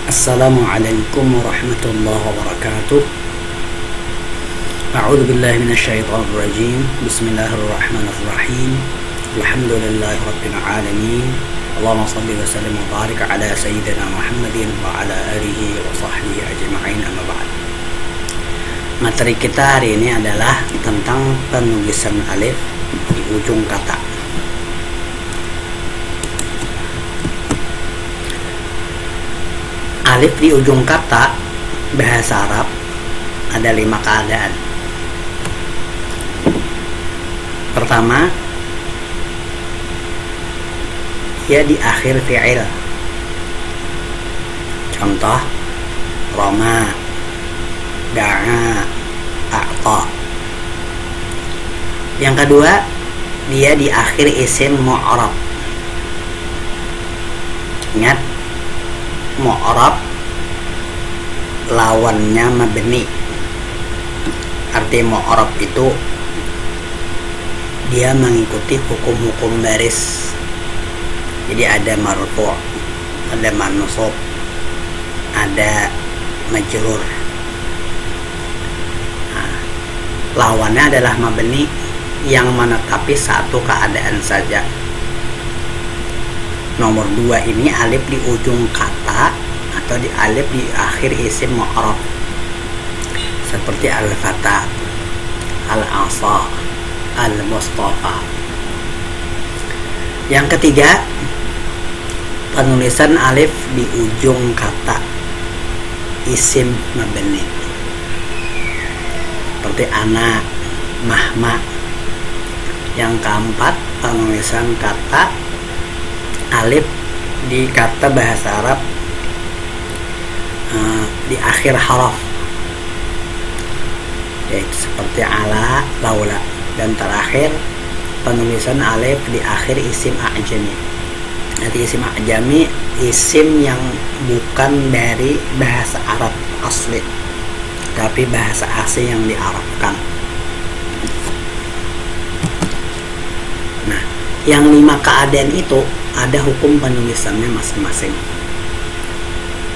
Assalamualaikum warahmatullahi wabarakatuh. A'udzu billahi minasyaitonir rajim. Bismillahirrahmanirrahim. Alhamdulillahirabbil alamin. Allahumma shalli wa sallim wa barik ala sayyidina Muhammadin wa ala alihi wa sahbihi ajma'in, amma ba'd. Materi kita hari ini adalah tentang penulisan alif di ujung kata. Alif di ujung kata bahasa Arab ada 5 keadaan. Pertama, ia di akhir fi'il. Contoh, roma, da'a, a'ta. Yang kedua, dia di akhir isim mu'rab. Ingat, mu'rab lawannya mabni. Arti mu'rab itu dia mengikuti hukum-hukum baris. Jadi ada marfu', ada mansub, ada majrur. Nah, lawannya adalah mabni yang menetapi satu keadaan saja. Nomor 2 ini alif di ujung kata atau di alif di akhir isim mu'rab, seperti al-fata, al-asa, al-mustafa. Yang ketiga, penulisan alif di ujung kata isim mabni, seperti ana, mahma. Yang keempat, penulisan kata alif di kata bahasa Arab di akhir haraf, yaitu seperti ala, laula. Dan terakhir, penulisan alif di akhir isim a'jami. Nanti isim a'jami isim yang bukan dari bahasa Arab asli, tapi bahasa asing yang diarabkan. Nah, yang 5 keadaan itu ada hukum penulisannya masing-masing.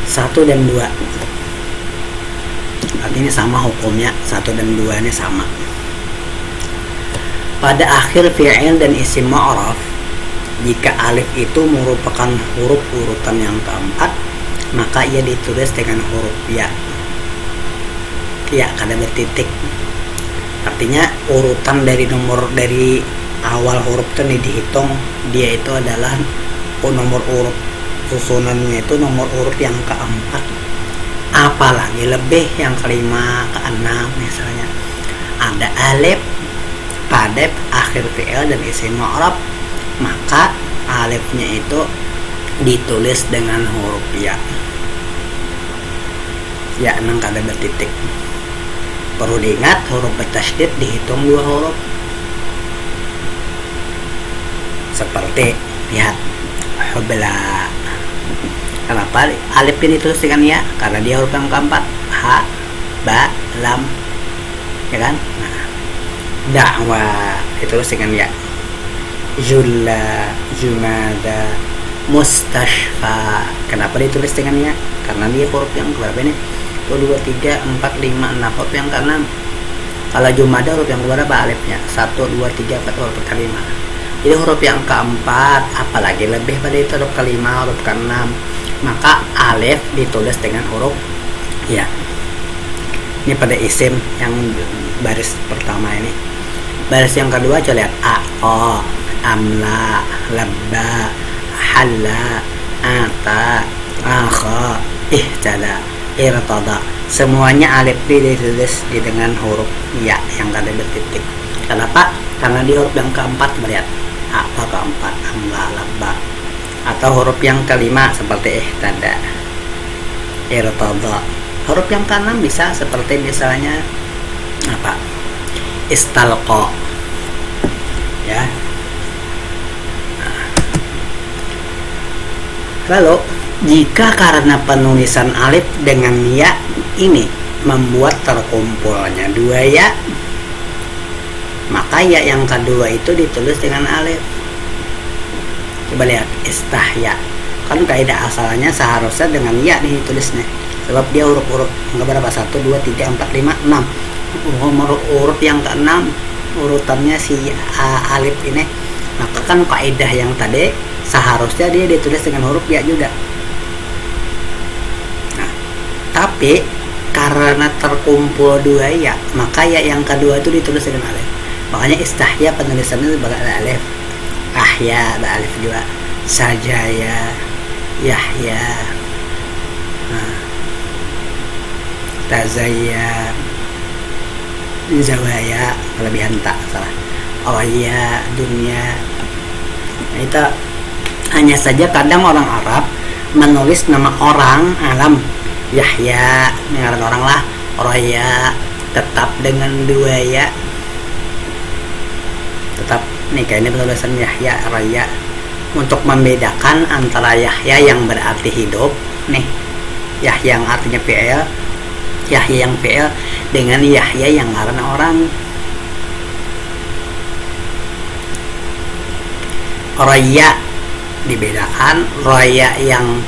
1 dan 2. Artinya sama hukumnya, 1 dan 2 ini sama. Pada akhir fi'il dan isim mu'raf, jika alif itu merupakan huruf urutan yang keempat, maka ia ditulis dengan huruf ya. Ya, kada bertitik. Artinya urutan dari awal huruf itu dihitung, dia itu adalah nomor urut susunannya itu nomor urut yang keempat, apalagi lebih yang kelima, keenam misalnya. Ada alif pada akhir fi'il dan isim mu'rab, maka alifnya itu ditulis dengan huruf ya. Ya, nang kada bertitik. Perlu diingat, huruf bertasydid dihitung 2 huruf. Seperti lihat hubla. Kenapa alif ini ditulis dengan ya? Karena dia huruf yang keempat. Ha, ba, lam, ya kan? Nah, da'wa ditulis dengan ya. Julla, jumada, mustashfa. Kenapa ditulis dengan ya? Karena dia huruf yang berapa ini? 1, 2, 3, 4, 5, 6. Huruf yang ke-6. Kalau jumada huruf yang berapa alifnya? 1, 2, 3, 4, huruf ke-5. Jadi huruf yang keempat, apalagi lebih pada itu huruf ke-5, huruf ke-6, maka alif ditulis dengan huruf ya. Ini pada isim yang baris pertama ini. Baris yang kedua coba lihat a, o, amla, labba, halla, ata, akha, ihtada, irtada. Semuanya alif ditulis dengan huruf ya yang kada bertitik. Kenapa? Karena di huruf yang keempat, melihat apa keempat, amla, labba. Atau huruf yang kelima seperti ihtada, irtada. Huruf yang keenam bisa seperti misalnya apa? Istalqa. Ya. Nah. Lalu jika karena penulisan alif dengan ya ini membuat terkumpulnya 2 ya, maka ya yang kedua itu ditulis dengan alif. Coba lihat istahya. kan kaidah asalnya seharusnya dengan ya nih tulisnya, sebab dia huruf-huruf nggak berapa, 1, 2, 3, 4, 5, 6, nomor urut yang ke-6 urutannya si alif ini, maka kan kaidah yang tadi seharusnya dia ditulis dengan huruf ya juga. Nah, tapi karena terkumpul 2 ya, maka ya yang kedua itu ditulis dengan alif. Makanya istahya penulisannya sebagai alif. Ahya ada alif juga. Sajaya, Yahya, Tazayya, Zawaya, kelebihan tak salah. Raya, dunia. Nah, itu hanya saja kadang orang Arab menulis nama orang alam, Yahya, ngaran orang lah, Raya, tetap dengan 2 ya. Tetap nih kayak ini penulisan Yahya, Raya, untuk membedakan antara Yahya yang berarti hidup nih, Yahya yang artinya fi'il, Yahya yang fi'il, dengan Yahya yang ngaran orang. Raya dibedakan, Raya yang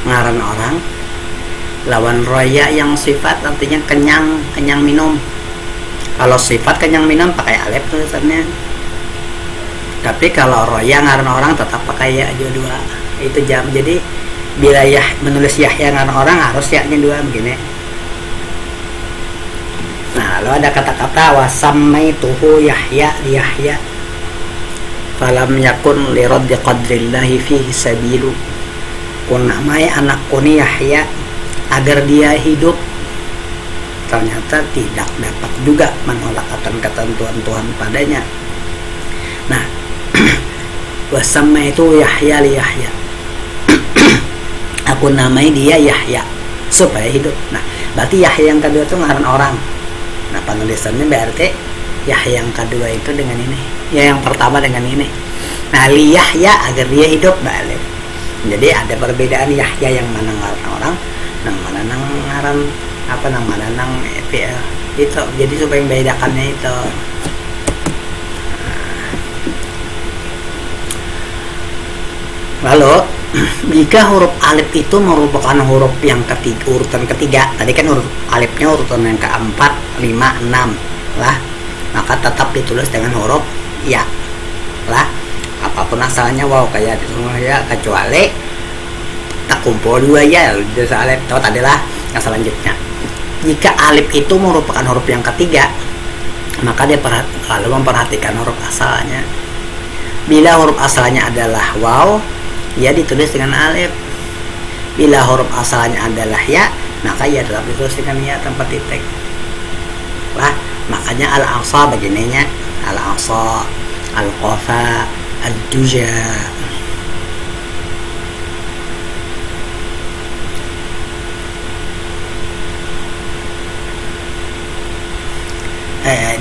ngaran orang lawan Raya yang sifat artinya kenyang, kenyang minum. Kalau sifat kenyang minum pakai alif tulisannya, tapi kalau Raya ngaran orang tetap pakai ya dua. Itu jam. Jadi bila ya menulis Yahya ngaran orang harus ya-nya 2 begini. Nah, lalu ada kata-kata wasammaituhu Yahya Yahya falam yakun li raddi qadrillahi fihi sabilu. Ku namai anakku ni Yahya agar dia hidup, ternyata tidak dapat juga menolak ketentuan Tuhan padanya. Nah, wasamaitu Yahya li Yahya aku namai dia Yahya supaya hidup. Nah, berarti Yahya yang kedua itu ngaran orang. Nah, penulisannya berarti Yahya yang kedua itu dengan ini, ya yang pertama dengan ini. Nah, li Yahya agar dia hidup balik. Jadi ada perbedaan Yahya yang mana ngaran orang, nang mana nang ngaran apa, nang mana nang fi'il itu. Jadi supaya membedakannya itu. Lalu jika huruf alif itu merupakan huruf yang ketiga, urutan ketiga, tadi kan huruf alifnya urutan yang ke-4, 5, 6 lah, maka tetap ditulis dengan huruf ya lah, apapun asalnya wow kayak semua ya, kecuali tak kumpul 2 ya di alif. Tahu tadi lah yang selanjutnya, jika alif itu merupakan huruf yang ketiga, maka dia lalu memperhatikan huruf asalnya. Bila huruf asalnya adalah waw, ya ditulis dengan alif. Bila huruf asalnya adalah ya, maka ya tetap ditulis dengan ya tanpa titik lah. Makanya al-asa begininya, al-asa, al-qafa, al-duja.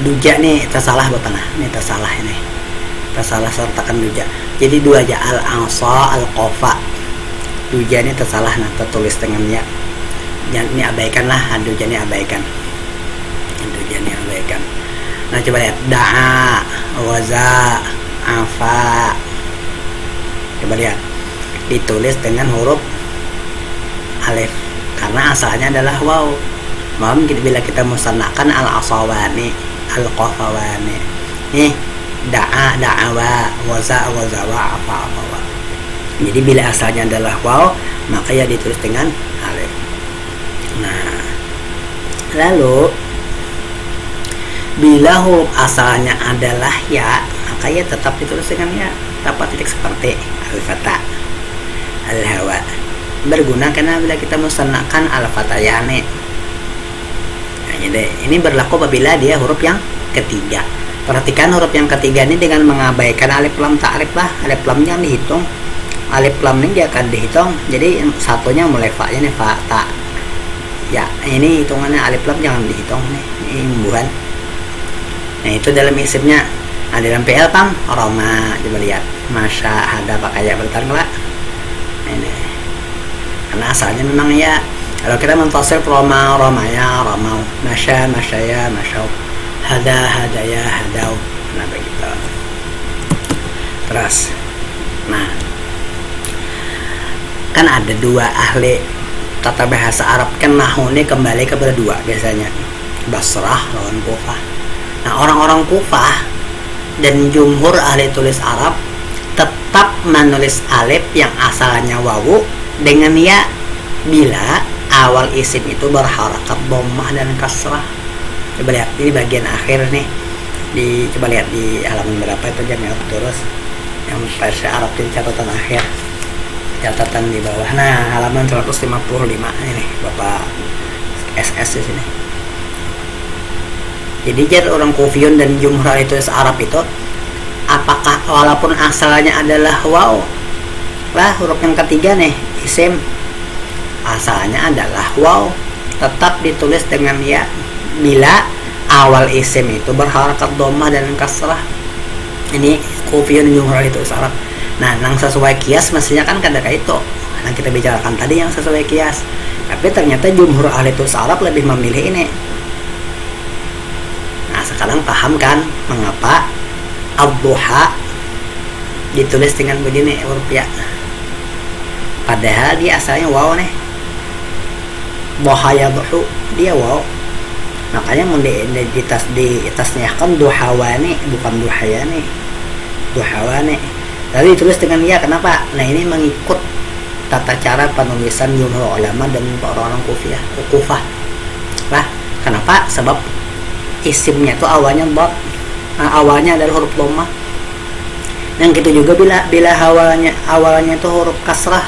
Duja nih tersalah bapak, nah ini tersalah, ini tersalah sertakan duja. Jadi 2 aja, al-asa, al-qafa. Duja ini tersalah, nah tertulis dengan ya. Jangan ini abaikan lah, duja ini abaikan. Duja ini abaikan. Nah coba lihat, da'a, waza, afa. Coba lihat, ditulis dengan huruf alif karena asalnya adalah waw. Mungkin bila kita musannakan al-asawani, al-qafawani. Nih da'a, da'awa, waza, wazawa, afa. Jadi bila asalnya adalah waw, maka ya ditulis dengan alif. Nah, lalu bila huruf asalnya adalah ya, maka ya tetap ditulis dengan ya tanpa titik seperti al-fatah, al-hawa. Berguna karena bila kita musannakan al-fatayani. Nah, jadi ini berlaku apabila dia huruf yang ketiga. Perhatikan huruf yang ketiga ini dengan mengabaikan alif lam ta'rif lah. Alif lamnya dihitung. Alif lam ini dia akan dihitung. Jadi satunya mulai fa-nya nih, fa, ta. Ya, ini hitungannya alif lam jangan dihitung nih. Ini imbuhan. Nah, itu dalam isimnya. Nah, dalam PL pang Roma, coba lihat. Masya ada pakai ya bentar ngelak. Ini. Karena asalnya memang ya. Kalau kita mentasir Roma, Romaya, Romau. Masya, masyaya, masyau. Hada, hadaya, hadau. Nah begitu. Terus, nah kan ada dua ahli tata bahasa Arab, kan nahwnya kembali kepada dua biasanya, Basrah lawan Kufah. Nah, orang-orang Kufah dan jumhur ahli tulis Arab tetap menulis alif yang asalnya wawu dengan ya bila awal isim itu berharakat dhammah dan kasrah. Coba lihat ini bagian akhir nih, coba lihat di halaman berapa itu Jami'at Durus yang versi Arab di catatan akhir, catatan di bawah. Nah, halaman 155 ini Bapak SS di sini. Jadi jar orang Kufiyun dan jumhur itu Arab itu, apakah walaupun asalnya adalah waw, lah huruf yang ketiga nih isim asalnya adalah waw, tetap ditulis dengan ya bila awal isim itu berharakat dhammah dan kasrah. Ini Kufiyun dan jumhur itu Arab. Nah, yang sesuai kias mestinya kan kada kayak itu. Nah, kita bicarakan tadi yang sesuai kias. Tapi ternyata jumhur ahli tulis Arab lebih memilih ini. Nah, sekarang paham kan mengapa ad-duha ditulis dengan begini huruf ya. Padahal dia asalnya waw nih. Duha yadhu dia waw. Makanya mau di tasniahkan duhawani bukan duhayani. Duhawani. Lalu ditulis dengan ya, kenapa? Nah, ini mengikut tata cara penulisan jumhur ulama dan orang-orang Kufah. Lah, kenapa? Sebab isimnya itu awalnya awalnya adalah huruf dhammah. Dan gitu juga bila awalnya itu huruf kasrah.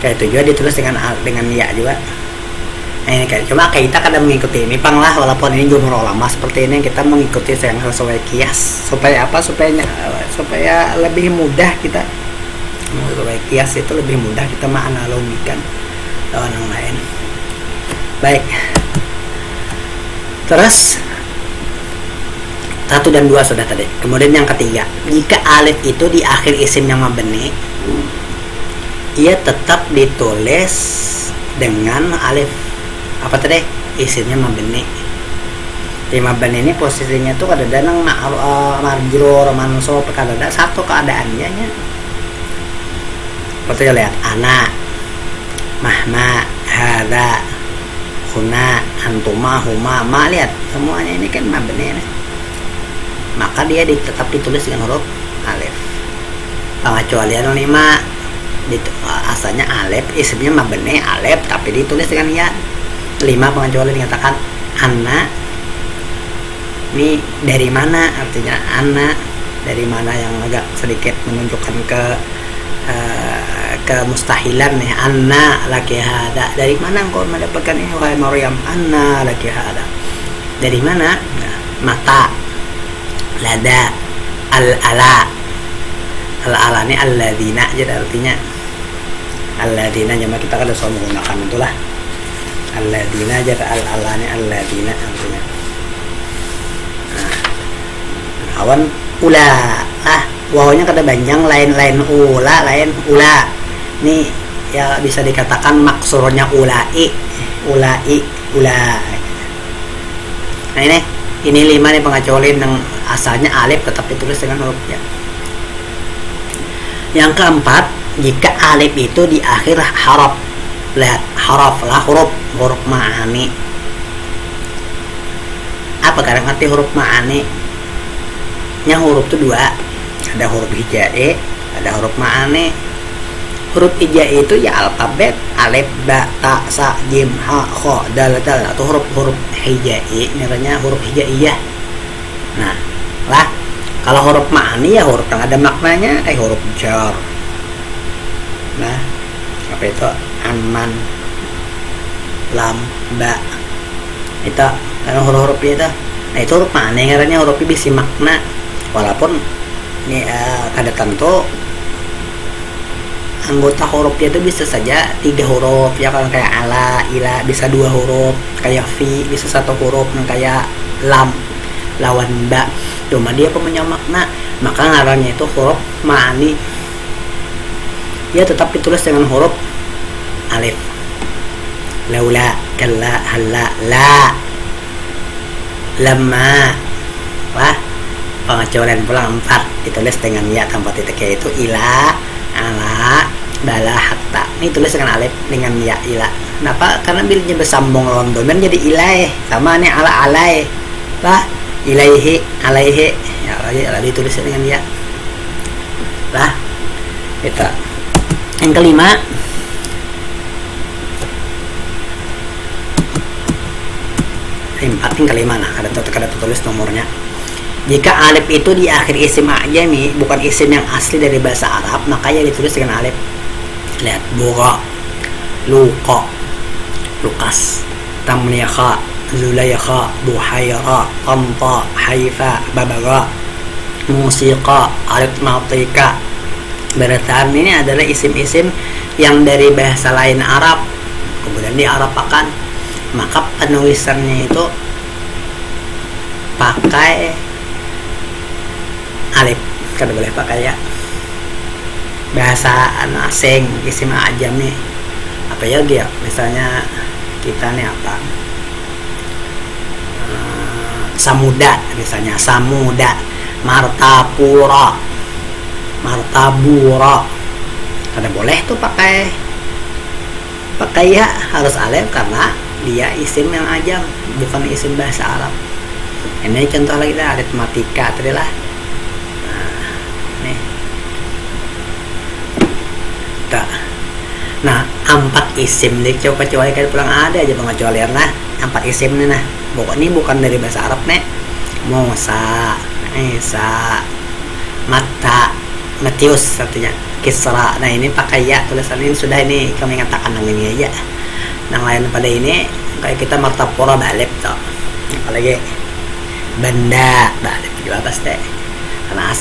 Kayak itu juga ditulis dengan ya juga. Nah, ini kayak cuma kita kadang mengikuti ini pang lah, walaupun ini jumhur ulama seperti ini, kita mengikuti yang sesuai kias. Supaya apa? Supaya lebih mudah kita sesuai kias, itu lebih mudah kita menganalogikan lawan yang lain. Baik. Terus 1 dan 2 sudah tadi. Kemudian yang ketiga, jika alif itu di akhir isim yang mabni, ia tetap ditulis dengan alif apa tadi? Isimnya mabni. Di mabni ini posisinya tuh kadang-kadang marjur, mansub, kadang-kadang satu keadaannya nya. Seperti lihat ana, mahma, hada, huna, antuma, huma, ma, lihat semuanya ini kan mabni nih. Maka dia tetap ditulis dengan huruf alif. Pengecualian 5 asalnya alif, isimnya mabni alif tapi ditulis dengan ya. 5 pengecualian dikatakan anna. Ini dari mana, artinya anna dari mana yang agak sedikit menunjukkan ke mustahilan nih. Anna laki hada, dari mana engkau mendapatkan ini wahai Maryam? Anna laki hada, dari mana? Nah, mata, lada, al-ala ini alladzina, jadi artinya alladzina jama kita kada selalu menggunakan itulah alladzina, jadi al-ala ini alladzina artinya. Nah, awan ula wawnya kada banjang, lain ula, lain ula. Ini ya bisa dikatakan maksurnya ula. Nah, ini 5 nih pengecualian yang asalnya alif tetap ditulis dengan huruf ya. Yang keempat, jika alif itu di akhir haraf. Lihat, haraf lah huruf ma'ani. Apa kadang arti huruf ma'ani? Nya huruf itu 2. Ada huruf hija'i, ada huruf ma'ani. Huruf hija'i itu ya alfabet alif, ba, ta, sa, jim, ha, kha, dal atau huruf hija'i, namanya huruf hijaiyah. Nah, lah kalau huruf ma'ani ya huruf yang ada maknanya, huruf jar. Nah, apa itu? Aman, lam, ba. Itu kan huruf-huruf itu. Nah, itu huruf ma'ani, karena huruf bisa makna. Walaupun ini kada tentu anggota hurufnya itu bisa saja 3 huruf ya, kan kayak ala, ila bisa 2 huruf, kayak fi bisa 1 huruf, kayak lam lawan ba, cuma dia punya makna, maka ngarannya itu huruf ma'ani. Dia tetap ditulis dengan huruf alif. Laula, kalla, halla, la, lamma. Wah, pengecualian pula 4 ditulis dengan ya tanpa titik, yaitu ila, ala, bala hatta. Ini tulis dengan alif dengan ya ila. Kenapa? Karena bilanya bersambung lawan domain jadi ilai. Sama nih ala alai. Lah ilaihi alaihi. Ya lagi ditulis dengan ya. Lah itu. Yang kelima, yang kelima nah kada tulis nomornya. Jika alif itu di akhir isim ajami, bukan isim yang asli dari bahasa Arab, makanya ditulis dengan alif. Lihat, Bura, Luqa, Lukas, Tamliha, Zulaykha, Buhaira, Qanta, Haifa, Babara, Musiqa, Aritmatika. Berarti ini adalah isim-isim yang dari bahasa lain Arab, kemudian diarapakan. Maka penulisannya itu pakai alif, kada boleh pakai ya. Bahasa asing isim ajam nih apa ya dia, misalnya kita nih apa, Samuda misalnya, Samuda, Martapura, Martabura, kada boleh tuh pakai ya, harus alif karena dia isim yang ajam, bukan isim bahasa Arab. Ini contoh lagi dah, aritmatika tadi lah. Nah, 4 isim nih coba kecuali kan pulang ada aja pengecualian lah. 4 isim nih nah. Ini bukan dari bahasa Arab nih. Musa, Isa, Matta, Matius artinya Kisra. Nah, ini pakai ya tulisan ini sudah, ini kami katakan yang ini aja. Yang lain pada ini kayak kita Martapura balik tuh. Apalagi Banda balik juga pasti. Karena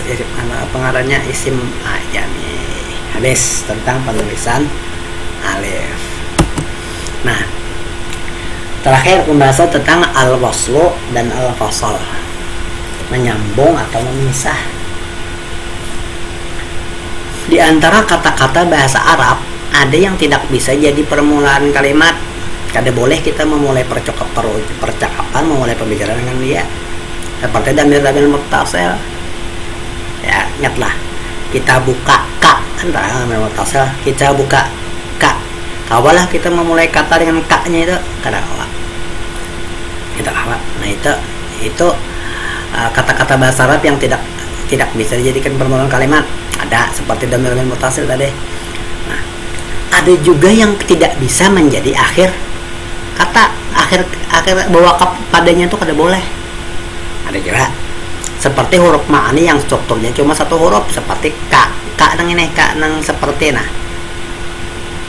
pengarangnya isim aja nih. Habis tentang penulisan alif. Nah, terakhir pembahasan tentang al-waslu dan al-fasal, menyambung atau memisah. Di antara kata-kata bahasa Arab ada yang tidak bisa jadi permulaan kalimat. Kada boleh kita memulai percakapan, memulai pembicaraan dengan dia. Seperti damir-damir muttasil. Ya, ingatlah. Kita buka ka, antara damir muttasil. Kita buka ka. Kawalah kita memulai kata dengan ka-nya itu kada kawa. Kita kawa. Nah, itu kata-kata bahasa Arab yang tidak bisa dijadikan permulaan kalimat. Ada seperti damir-damir muttasil tadi. Nah, ada juga yang tidak bisa menjadi akhir kata, akhir bawa kap padanya itu kada boleh. Ada juga seperti huruf ma'ani yang strukturnya cuma satu huruf, seperti ka nang ini, ka nang seperti nah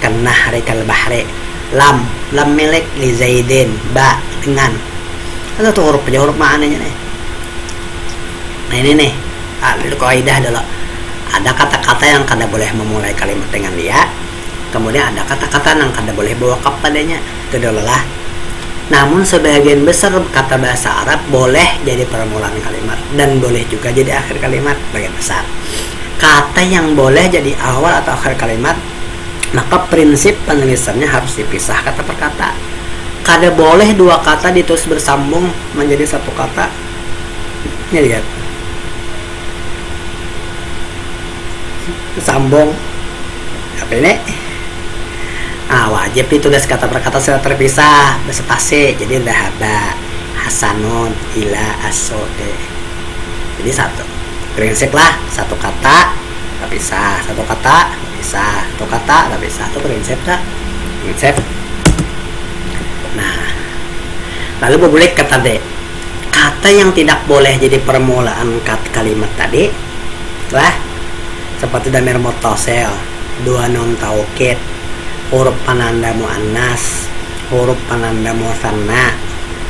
kanahri kal bahri, lam milik li zaidin, ba dengan ada tuh huruf aja, huruf ma'aninya nih. Nah, ini nih kaidah adalah ada kata-kata yang kada boleh memulai kalimat dengan dia, kemudian ada kata-kata yang kada boleh bawa kap padanya, itu adalah. Namun sebagian besar kata bahasa Arab boleh jadi permulaan kalimat dan boleh juga jadi akhir kalimat, bagian besar. Kata yang boleh jadi awal atau akhir kalimat, maka prinsip penulisannya harus dipisah kata per kata. Kada boleh dua kata ditulis bersambung menjadi satu kata. Ini lihat. Sambung. Apa ini? Wajib ditulis kata per kata secara terpisah berspasi. Jadi dhahaba, hasanun, ila, asode. Jadi satu prinsip lah, satu kata terpisah, satu kata terpisah, satu kata terpisah. Itu prinsip tak? Prinsip. Nah, lalu boleh kata D. Kata yang tidak boleh jadi permulaan kalimat tadi lah seperti damir muttasil, dua nun taukid, huruf penanda muannas, huruf penanda musanna,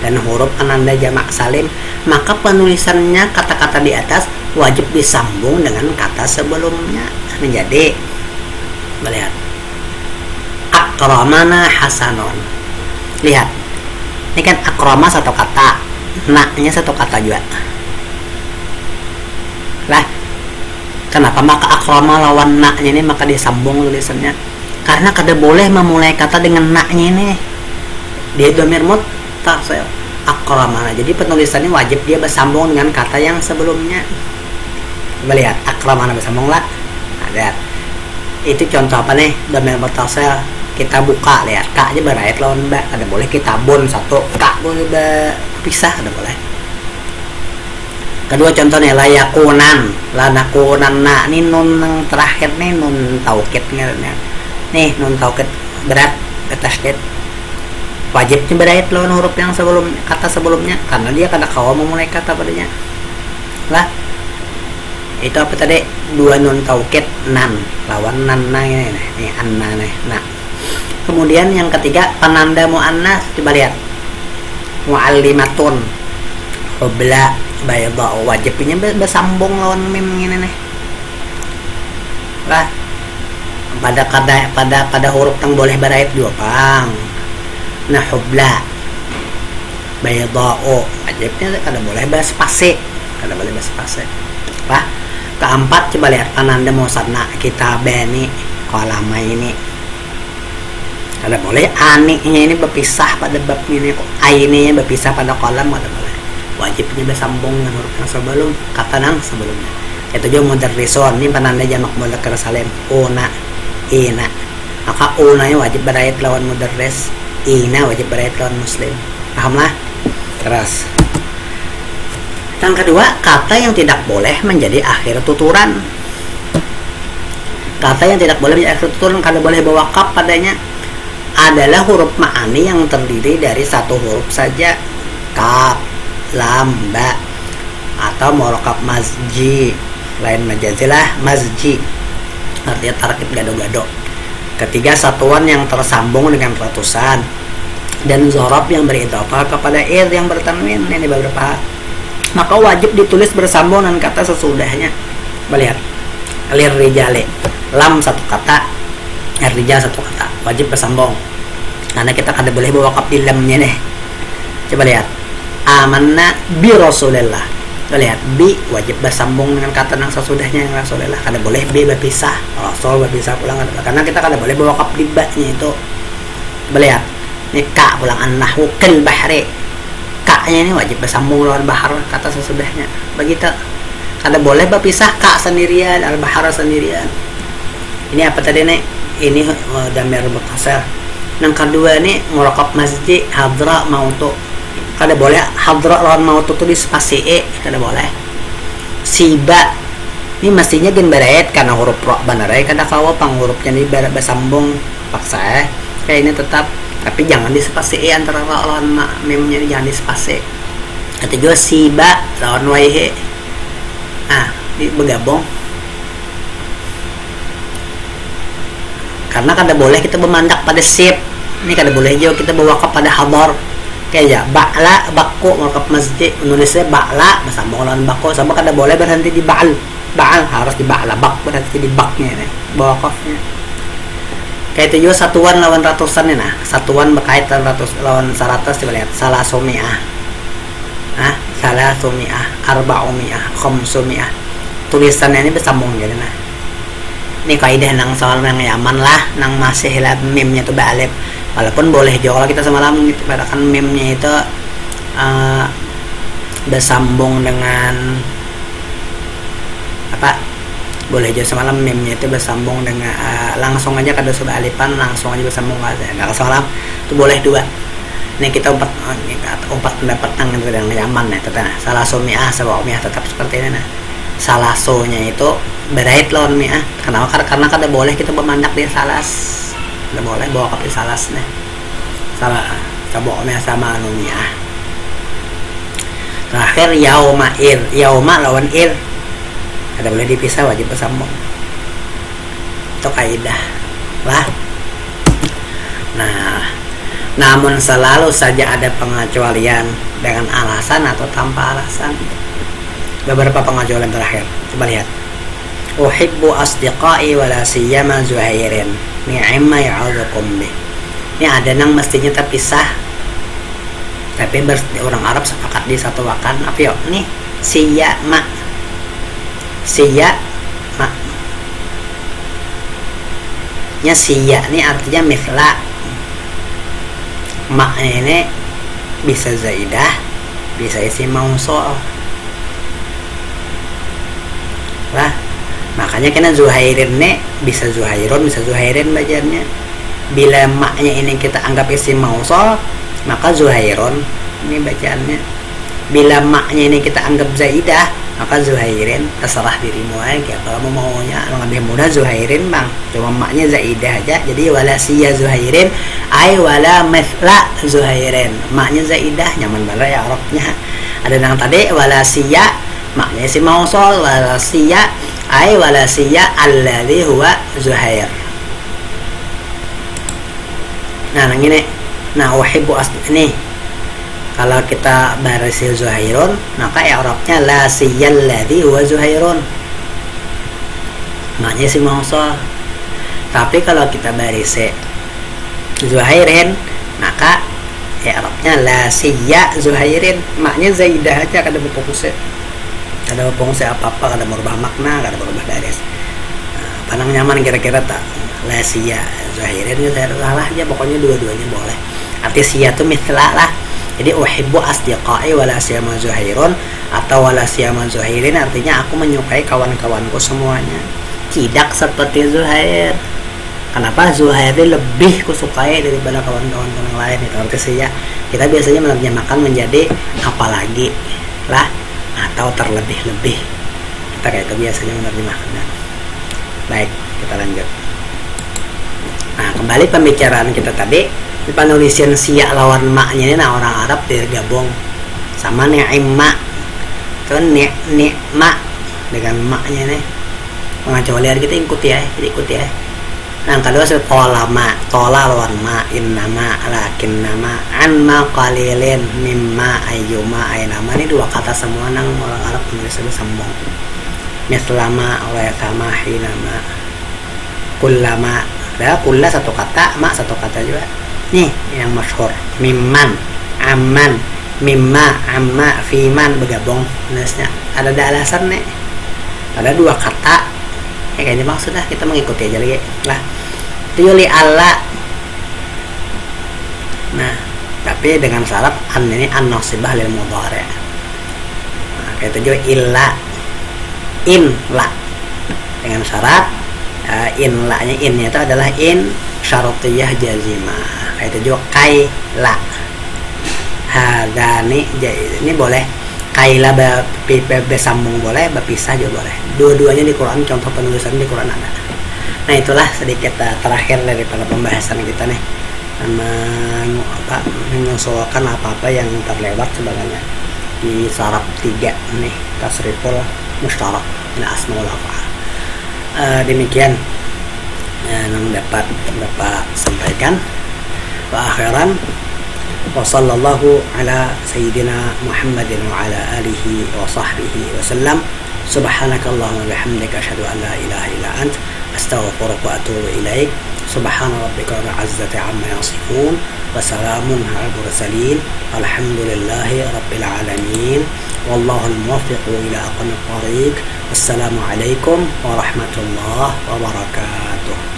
dan huruf penanda jamak salim. Maka penulisannya kata-kata di atas wajib disambung dengan kata sebelumnya menjadi, melihat, akramana hasanon. Lihat, ini kan akrama satu kata, naknya satu kata juga lah. Kenapa maka akrama lawan naknya ini maka disambung tulisannya? Karena kada boleh memulai kata dengan naknya ini, dia dhamir muttasil akramana. Jadi penulisannya wajib dia bersambung dengan kata yang sebelumnya. Coba lihat, akramana bersambung lah. Lihat, Itu contoh apa nih? Domir mutasal. Kita buka, lihat ka aja berait lawan ba, ada boleh kita bon satu ka boleh pisah, ada boleh. Kedua contohnya layakunan, lanakunan, nah ini nun yang terakhir nih nun taukid nih, nun taukid berat tasdid, wajibnya berait lawan huruf yang sebelum kata sebelumnya karena dia kada kawa memulai kata padanya lah. Itu apa tadi? Dua nun taukid nan lawan nan ini anna nih. Nah kemudian yang ketiga penanda muannas, coba lihat muallimatun, hubla, bayda, wajibnya bersambung lawan mim ini nih lah. Pada huruf yang boleh berait dua pang. Nah hubla, bayda, wajibnya kada boleh berspasi, kada boleh berspasi lah. Keempat coba lihat penanda musanna, kita bani kolama ini kada boleh aninya ini berpisah pada bab ini, aininya berpisah pada kolam, kada boleh. Wajibnya bersambung dengan huruf yang sebelum kata nang sebelumnya. Itu juga mudarrisun, ini penanda jamak mudzakkar salim, una, ina. Maka unanya wajib berait lawan mudarris, ina wajib berait lawan muslim. Pahamlah? Terus yang kedua, kata yang tidak boleh menjadi akhir tuturan. Kata yang tidak boleh menjadi akhir tuturan, kada boleh bawa kaf padanya, adalah huruf ma'ani yang terdiri dari satu huruf saja, kaf, lam, ba, atau murokab mazji, lain majazilah mazji, artinya tarkib gado-gado. Ketiga, satuan yang tersambung dengan ratusan, dan zorob yang beridhofah kepada yang bertanwin, ini beberapa. Maka wajib ditulis bersambung dengan kata sesudahnya. Melihat lir rijale, lam satu kata, rijal satu kata, wajib bersambung karena kita kada boleh bawa kaf di lamnya nih. Coba lihat amanna bi rasulillah, coba lihat bi wajib bersambung dengan kata yang sesudahnya yang rasulillah, kada boleh bi berpisah, rasul berpisah pulang, karena kita kada boleh bawa kaf di ba-nya itu. Coba lihat ini ka pulang an-nahwu kal bahri, ka-nya ini wajib bersambung lawan bahar kata sesudahnya. Begitu, kada boleh berpisah ka sendirian, al-bahar sendirian. Ini apa tadi nih? Ini damir mutasal. Yang kedua nih muraqab masjid, hadra, mautu. Kada boleh hadra lawan mautu tuh di spasi kada boleh. Siba ini mestinya gen berait karena huruf ra banarai kada kawa pang hurufnya ini bersambung paksa kayak ini tetap, tapi jangan di spasi antara ra lawan mimnya jangan di spasi. Ketiga siba lawan waihe, ini bergabung. Karena kada boleh kita bermandak pada sip, ini kada boleh juga kita berwakaf pada hadar. Kayak ba'la, bakku, wakaf masjid, menulisnya ba'la bersambung lawan bakku, sama kada boleh berhenti di ba'al, harus di ba'la, bak berhenti di baknya ini, wakafnya. Kayak itu juga satuan lawan ratusan ini, nah satuan berkait lawan 100, coba lihat salah sumi'ah, salah sumi'ah, arba'umi'ah, khamsumi'ah, tulisannya ini bersambung jadi nah. Ini kaidah nang soal yang Yaman lah, nang masih lah mimnya tuh ba'alif. Walaupun boleh juga kalau kita semalam gitu, kan mimnya itu bersambung dengan apa? Boleh juga semalam mimnya itu bersambung dengan langsung aja kada sudah alifan, langsung aja bersambung aja. Nah semalam itu boleh dua. Ini kita umpat pendapat nang yang Yaman ya, tetap salah sumi'ah, sab'umi'ah tetap seperti ini nah. Salah so-nya itu berait lawan mi'ah. Kenapa? Karena kada boleh kita bermandak di salas. Kada boleh bawa kap di salas nih. Salah sab'umi'ah sama anu mi'ah. Terakhir yauma ir, yauma lawan ir. Kada boleh dipisah, wajib bersambung. Itu kaidah. Lah. Nah, namun selalu saja ada pengecualian dengan alasan atau tanpa alasan. Beberapa pengecualian terakhir, coba lihat. Uhibbu asdiqai wala siyama Zuhairin ni'ma ya'udzukum bih. Ini ada nang mestinya terpisah, tapi orang Arab sepakat di satu wakan. Apa yuk? Nih siyama, siyama nya siya ini artinya mithla. Ma ini bisa zaidah, bisa isi mausul lah. Makanya kena Zuhairin bisa Zuhairun, bisa Zuhairin bacanya. Bila maknya ini kita anggap isim mausul, maka Zuhairun ini bacaannya. Bila maknya ini kita anggap Zaidah, maka Zuhairin. Terserah dirimu aja. Kalau maunya lebih mudah Zuhairin bang, cuma maknya Zaidah aja. Jadi wala siya Zuhairin ay wala mithla Zuhairin. Maknya Zaidah nyaman banget ya Arabnya. Ada yang tadi wala siya maknya isim mausul, wala siya ay wala siya alladhi huwa Zuhair. Nah ini uhibbu ini kalau kita barisi Zuhairun, maka i'rabnya la siyal ladzi huwa Zuhairun. Maknanya si mausul. Tapi kalau kita barisi Zuhairin, maka i'rabnya la siya Zuhairin. Maknanya Zaidah aja, kada berfungsi. Kada berfungsi apa-apa, kada merubah makna, kada merubah baris. Panang nyaman kira-kira tak la siya Zuhairin ya salah aja, pokoknya dua-duanya boleh. Arti siya itu mithla lah. Jadi uhibbu asdiqai wala siyama Zuhairun atau wala siyama Zuhairin artinya aku menyukai kawan-kawanku semuanya. Tidak seperti Zuhair. Kenapa Zuhair lebih kusukai daripada kawan-kawan yang lain itu artinya kita biasanya menerjemahkan menjadi apalagi lah atau terlebih-lebih. Kita kayak itu biasanya menerjemahkannya. Baik, kita lanjut. Nah, kembali pembicaraan kita tadi. Penulisan siya lawan maknya ini orang Arab digabung sama ni'ma itu ni'ma dengan maknya ini pengecualian kita ikut ya. Nah kedua tola lawan ma innama lakinnama anma qalilin mimma ayyuma aynama. Ini dua kata semua nang orang Arab menulisnya sambung. Mislama wa sama hinama kullama. Kulla satu kata, ma satu kata juga. Nih yang masyhur mimman amman mimma amma fiman bergabung nulisnya ada alasan ada dua kata kayaknya maksudnya kita mengikuti aja lagi lah yuli alla. Nah tapi dengan syarat an ini an nasibah lil mudhari. Nah kayak itu juga illa in la dengan syarat in la nya innya itu adalah in syarutiyah jazimah. Itu juga kaila hadani ini boleh kaila bersambung boleh, berpisah juga boleh. Dua-duanya di Quran, contoh penulisan di Quran ada. Nah itulah sedikit terakhir daripada pembahasan kita nih, mengusulkan apa-apa yang terlewat sebenarnya di saraf 3 nih tasriful mustarak min asmaul af'al. Demikian yang dapat Bapak sampaikan. Wa akhiran wa sallallahu ala sayyidina Muhammadin wa ala alihi wa sahbihi wa sallam. Subhanakallahumma bihamdika asyhadu an la ilaha illa ant astaghfiruka wa atubu ilaik. Subhana rabbika rabbil izzati amma yasifun wa salamun alal mursalin walhamdulillahi rabbil alamin wallahu al-muwaffiq ila aqwamit thariq. Wassalamu alaikum warahmatullahi wabarakatuh.